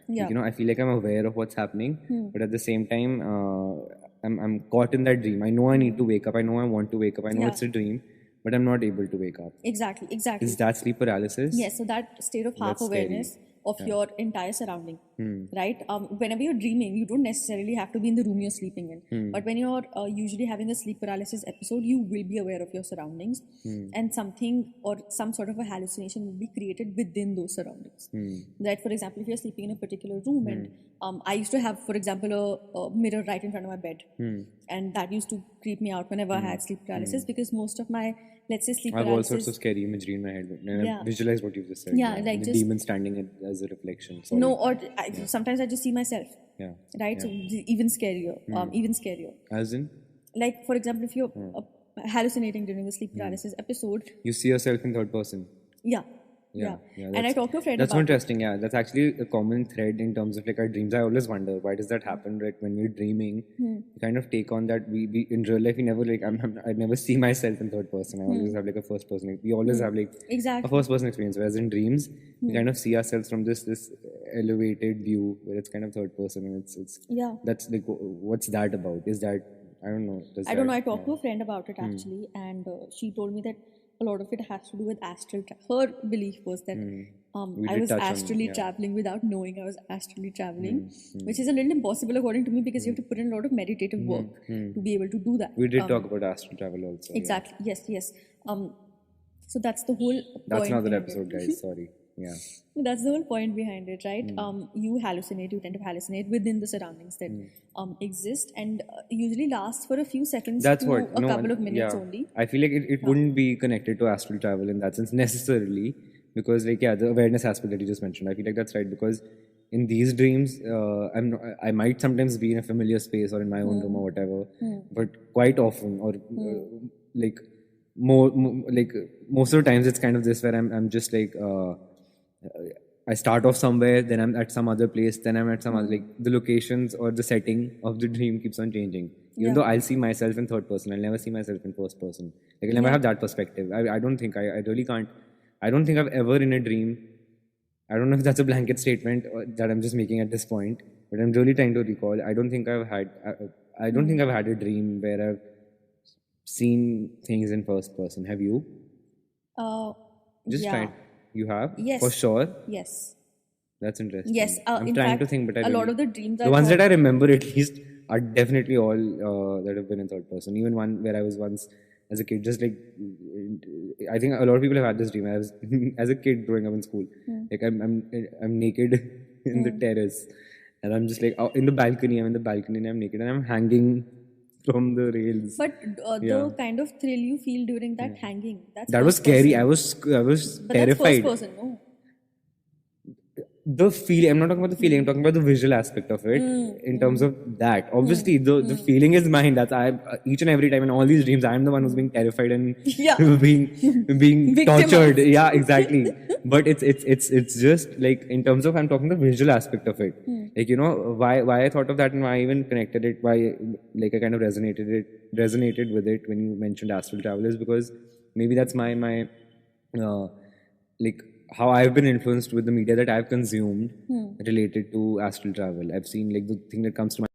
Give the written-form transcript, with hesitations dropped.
Yeah. I feel like I'm aware of what's happening, but at the same time, I'm caught in that dream. I know I need to wake up. I know I want to wake up. I know Yeah. it's a dream, but I'm not able to wake up. Exactly. Is that sleep paralysis? Yes, so that state of half That's scary. awareness of your entire surrounding, right? Whenever you're dreaming, you don't necessarily have to be in the room you're sleeping in. But when you're usually having a sleep paralysis episode, you will be aware of your surroundings, and something or some sort of a hallucination will be created within those surroundings. Right? For example, if you're sleeping in a particular room, and I used to have, for example, a mirror right in front of my bed, and that used to creep me out whenever I had sleep paralysis, because most of my, let's say, sleep I have all paralysis. sorts of scary imagery in my head. And I visualize what you've just said. Yeah, like the just demon standing as a reflection. Sorry. no, or sometimes I just see myself. Yeah. Right. So even scarier. Even scarier. As in? Like, for example, if you're hallucinating during the sleep paralysis episode, You see yourself in third person. yeah. And I talked to a friend That's about interesting. Yeah, that's actually a common thread in terms of like our dreams. I always wonder, why does that happen? Right, when we're dreaming, we kind of take on that. We in real life, we never like. I never see myself in third person. I always have like a first person. We always have like Exactly. a first person experience. Whereas in dreams, we kind of see ourselves from this elevated view where it's kind of third person, and it's Yeah. That's like, what's that about? Is that, I don't know. I don't know. I talked to a friend about it actually, and she told me that a lot of it has to do with astral. Her belief was that I was astrally traveling without knowing I was astrally traveling, which is a little impossible according to me, because you have to put in a lot of meditative work to be able to do that. We did talk about astral travel also. Exactly. Yeah. Yes. So that's the whole point. That's another episode, guys. Sorry. Yeah. That's the whole point behind it, right? You hallucinate, you tend to hallucinate within the surroundings that exist, and usually lasts for a few seconds That's to what. a couple of minutes only. I feel like it wouldn't be connected to astral travel in that sense necessarily, because like the awareness aspect that you just mentioned, I feel like that's right, because in these dreams, I might sometimes be in a familiar space or in my own room or whatever, but quite often, or like most of the times, it's kind of this where I'm just like. I start off somewhere, then I'm at some other place, then I'm at some other, like the locations or the setting of the dream keeps on changing. Even though I'll see myself in third person, I'll never see myself in first person. Like I'll never have that perspective. I don't think, I really can't. I don't think I've ever in a dream, I don't know if that's a blanket statement that I'm just making at this point, but I'm really trying to recall. I don't think I've had a dream where I've seen things in first person. Have you? Just trying. You have? Yes. For sure? Yes. That's interesting. Yes. I'm In trying fact, to think, but a lot of the dreams the ones that I remember at least are definitely all that have been in third person. Even one where I was once as a kid, just like, I think a lot of people have had this dream. I was as a kid growing up in school, like I'm naked in the terrace, and I'm just like in the balcony. I'm in the balcony and I'm naked and I'm hanging from the rails. But the kind of thrill you feel during that hanging, that was scary. I was but terrified. That's first person, no? The feeling, I'm not talking about the feeling, I'm talking about the visual aspect of it in terms of that. Obviously, the feeling is mine. That's each and every time in all these dreams, I'm the one who's being terrified and being tortured. Yeah, exactly. But it's just like in terms of, I'm talking the visual aspect of it. Like, why I thought of that and why I even connected it, why like I kind of resonated with it when you mentioned astral travel, is because maybe that's my like how I've been influenced with the media that I've consumed related to astral travel. I've seen like the thing that comes to my